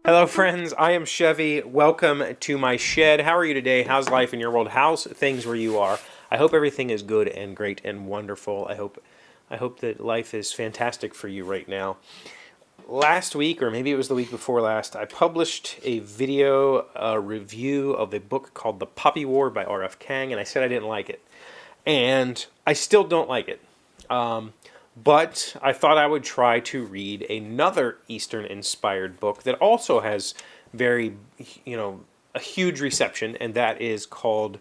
Hello friends, I am Chevee. Welcome to my shed. How are you today? How's life in your world? How's things where you are? I hope everything is good and great and wonderful. I hope that life is fantastic for you right now. Last week, or maybe it was the week before last, I published a video review of a book called The Poppy War by R.F. Kuang, and I said I didn't like it. And I still don't like it. But I thought I would try to read another Eastern-inspired book that also has very, a huge reception, and that is called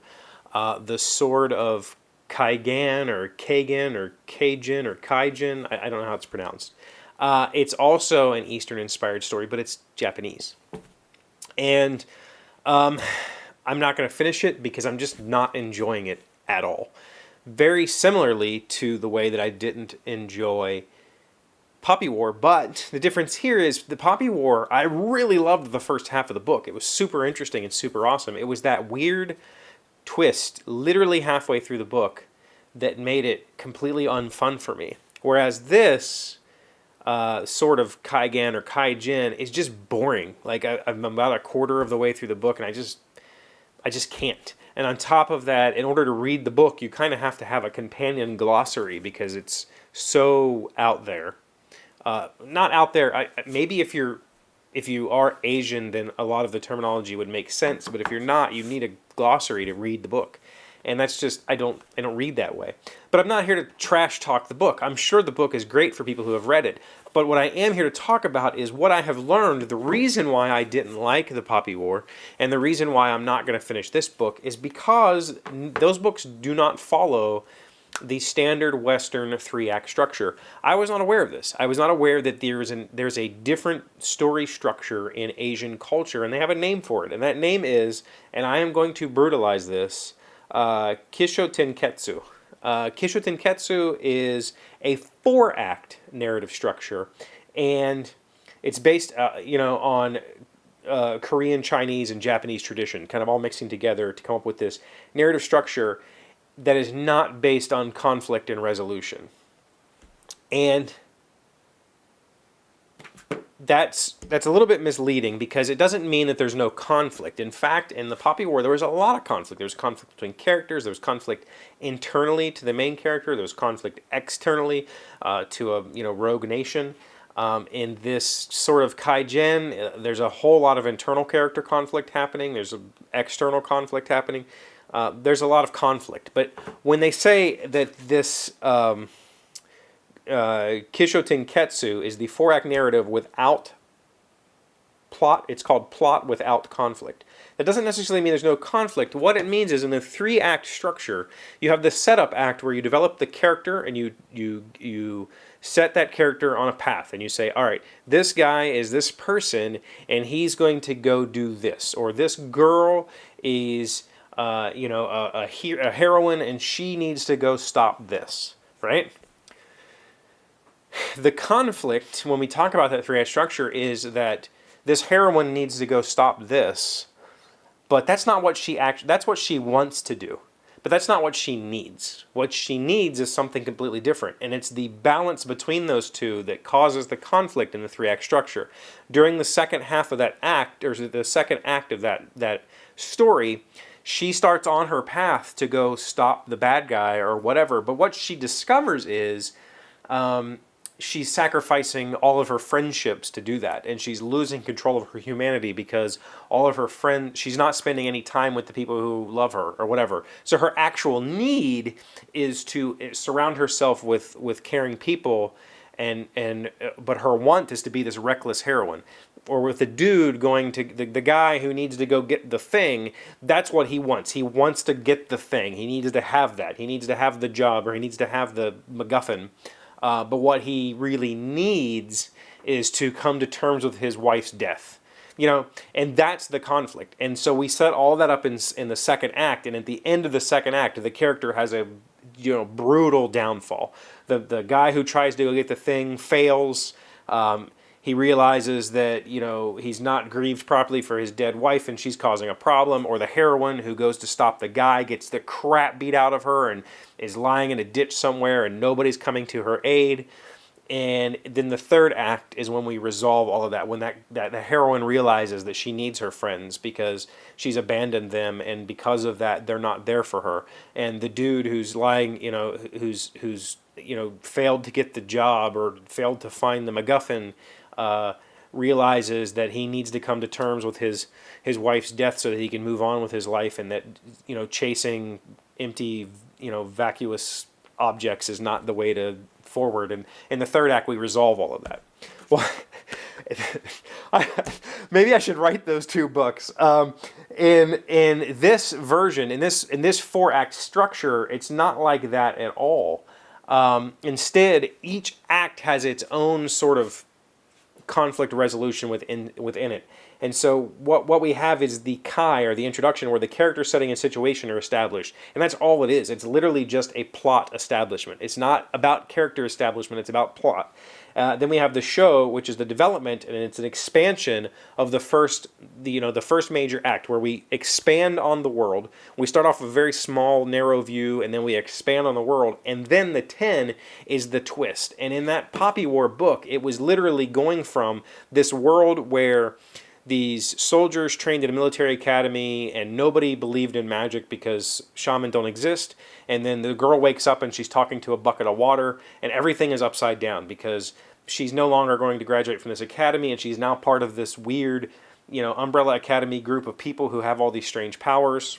The Sword of Kaigen, or Kaigen, or Kaijin, or Kaijin. I don't know how it's pronounced. It's also an Eastern-inspired story, but it's Japanese. And I'm not going to finish it because I'm just not enjoying it at all. Very similarly to the way that I didn't enjoy Poppy War, but the difference here is the Poppy War, I really loved the first half of the book. It was super interesting and super awesome. It was that weird twist literally halfway through the book that made it completely unfun for me. Whereas this Sword of Kaigen or Kaijin is just boring. Like I'm about a quarter of the way through the book and I just can't. And on top of that, in order to read the book, you kind of have to have a companion glossary because it's so out there. Not out there. Maybe if you are Asian, then a lot of the terminology would make sense. But if you're not, you need a glossary to read the book. And that's just, I don't read that way. But I'm not here to trash talk the book. I'm sure the book is great for people who have read it. But what I am here to talk about is what I have learned. The reason why I didn't like The Poppy War and the reason why I'm not going to finish this book is because those books do not follow the standard Western three-act structure. I was not aware of this. I was not aware that there's a different story structure in Asian culture, and they have a name for it. And that name is, and I am going to brutalize this, Kishōtenketsu. Kishōtenketsu is a four-act narrative structure, and it's based, on Korean, Chinese, and Japanese tradition, kind of all mixing together to come up with this narrative structure that is not based on conflict and resolution. And that's a little bit misleading because it doesn't mean that there's no conflict. In fact, in the Poppy War, there was a lot of conflict. There was conflict between characters. There was conflict internally to the main character. There was conflict externally to a rogue nation. In this sort of Kaigen, there's a whole lot of internal character conflict happening. There's an external conflict happening. There's a lot of conflict. But when they say that this Kishōtenketsu is the four-act narrative without plot, it's called plot without conflict. That doesn't necessarily mean there's no conflict. What it means is in the three-act structure, you have the setup act where you develop the character and you set that character on a path and you say, all right, this guy is this person and he's going to go do this. Or this girl is a heroine and she needs to go stop this, right? The conflict, when we talk about that three-act structure, is that this heroine needs to go stop this, but that's not what that's what she wants to do. But that's not what she needs. What she needs is something completely different, and it's the balance between those two that causes the conflict in the three-act structure. During the second half of that act, or the second act of that story, she starts on her path to go stop the bad guy or whatever, but what she discovers is she's sacrificing all of her friendships to do that, and she's losing control of her humanity because all of her friends, she's not spending any time with the people who love her or whatever. So her actual need is to surround herself with caring people, but her want is to be this reckless heroine. Or with the dude going to the guy who needs to go get the thing, that's what he wants. He wants to get the thing. He needs to have that. He needs to have the job, or he needs to have the MacGuffin. But what he really needs is to come to terms with his wife's death. And that's the conflict. And so we set all that up in the second act, and at the end of the second act, the character has a brutal downfall. The guy who tries to go get the thing fails. He realizes that, he's not grieved properly for his dead wife and she's causing a problem. Or the heroine who goes to stop the guy gets the crap beat out of her and is lying in a ditch somewhere and nobody's coming to her aid. And then the third act is when we resolve all of that, when that the heroine realizes that she needs her friends because she's abandoned them, and because of that, they're not there for her. And the dude who's lying, who's failed to get the job or failed to find the MacGuffin, realizes that he needs to come to terms with his wife's death so that he can move on with his life, and that chasing empty, vacuous objects is not the way to forward. And in the third act we resolve all of that. Well, maybe I should write those two books. In this version, in this four-act structure, it's not like that at all. Instead, each act has its own sort of conflict resolution within it. And so what we have is the Kai, or the introduction, where the character setting and situation are established. And that's all it is. It's literally just a plot establishment. It's not about character establishment, it's about plot. Then we have the show, which is the development, and it's an expansion of the first major act, where we expand on the world. We start off with a very small, narrow view, and then we expand on the world. And then the 10 is the twist. And in that Poppy War book, it was literally going from this world where these soldiers trained at a military academy and nobody believed in magic because shaman don't exist, and then the girl wakes up and she's talking to a bucket of water, and everything is upside down because she's no longer going to graduate from this academy, and she's now part of this weird, umbrella academy group of people who have all these strange powers.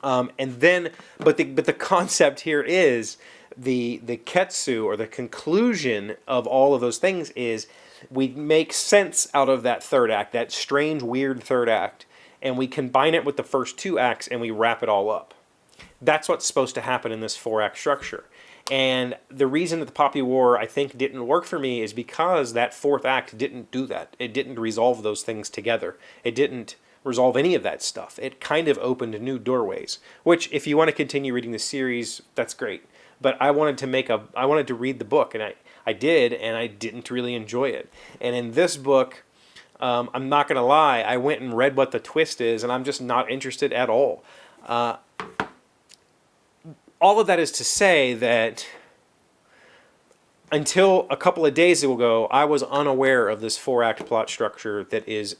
But the concept here is the ketsu, or the conclusion of all of those things, is we make sense out of that third act, that strange, weird third act, and we combine it with the first two acts and we wrap it all up. That's what's supposed to happen in this four-act structure. And the reason that the Poppy War, I think, didn't work for me is because that fourth act didn't do that. It didn't resolve those things together. It didn't resolve any of that stuff. It kind of opened new doorways, which, if you want to continue reading the series, that's great. But I wanted to read the book, and I did, and I didn't really enjoy it. And in this book, I'm not going to lie, I went and read what the twist is, and I'm just not interested at all. All of that is to say that until a couple of days ago, I was unaware of this four-act plot structure that is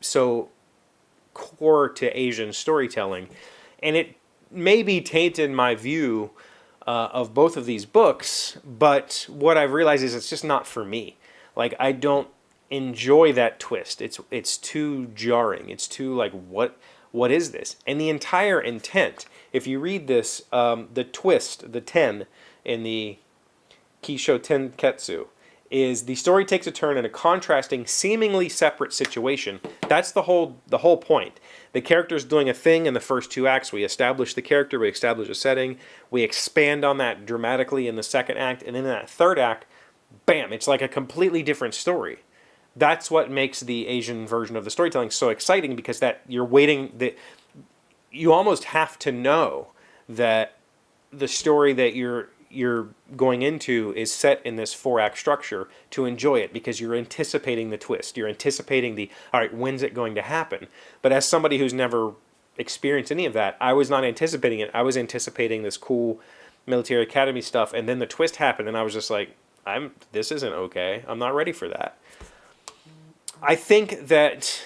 so core to Asian storytelling. And it maybe tainted my view of both of these books, but what I've realized is it's just not for me. Like, I don't enjoy that twist. It's too jarring. It's too like, what is this? And the entire intent, if you read this, the twist, the 10 in the Kishōtenketsu, is the story takes a turn in a contrasting, seemingly separate situation. That's the whole point. The character's doing a thing in the first two acts. We establish the character, we establish a setting, we expand on that dramatically in the second act, and in that third act, bam, it's like a completely different story. That's what makes the Asian version of the storytelling so exciting, because that you're waiting, that you almost have to know that the story that you're going into is set in this four-act structure to enjoy it, because you're anticipating the twist. You're anticipating all right, when's it going to happen? But as somebody who's never experienced any of that, I was not anticipating it. I was anticipating this cool military academy stuff, and then the twist happened, and I was just like, this isn't okay. I'm not ready for that. I think that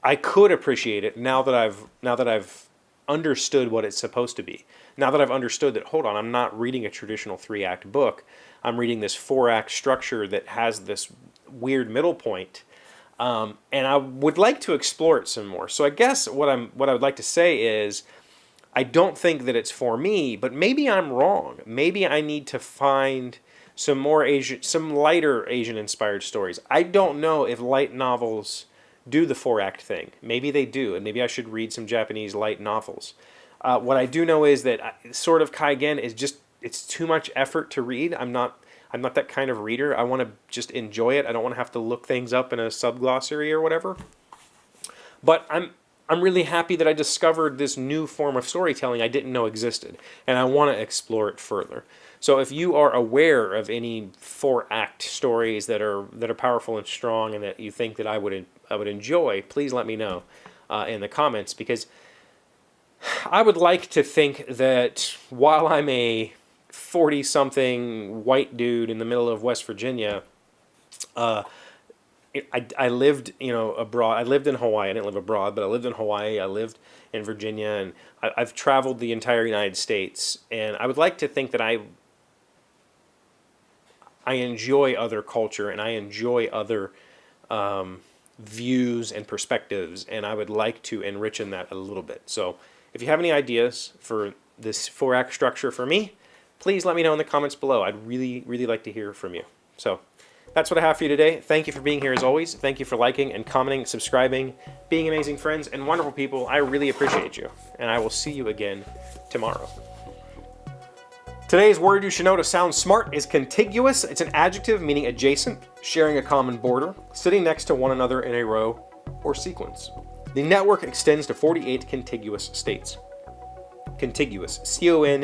I could appreciate it now that I've understood what it's supposed to be. Now that I've understood that, hold on, I'm not reading a traditional three-act book. I'm reading this four-act structure that has this weird middle point, and I would like to explore it some more. So I guess what I would like to say is, I don't think that it's for me, but maybe I'm wrong. Maybe I need to find some lighter Asian-inspired stories. I don't know if light novels do the four-act thing. Maybe they do, and maybe I should read some Japanese light novels. What I do know is that Sword of Kaigen is it's too much effort to read. I'm not that kind of reader. I want to just enjoy it. I don't want to have to look things up in a subglossary or whatever. But I'm really happy that I discovered this new form of storytelling I didn't know existed, and I want to explore it further. So if you are aware of any four-act stories that are powerful and strong, and that you think that I would enjoy, please let me know in the comments, because I would like to think that while I'm a 40-something white dude in the middle of West Virginia. I lived, abroad. I lived in Hawaii. I didn't live abroad, but I lived in Hawaii. I lived in Virginia, and I've traveled the entire United States. And I would like to think that I enjoy other culture, and I enjoy other views and perspectives, and I would like to enrich in that a little bit. So if you have any ideas for this 4-act structure for me, please let me know in the comments below. I'd really, really like to hear from you. So that's what I have for you today. Thank you for being here as always. Thank you for liking and commenting, subscribing, being amazing friends and wonderful people. I really appreciate you. And I will see you again tomorrow. Today's word you should know to sound smart is contiguous. It's an adjective meaning adjacent, sharing a common border, sitting next to one another in a row or sequence. The network extends to 48 contiguous states. Contiguous, C-O-N-T-I-G-U-O-U-S.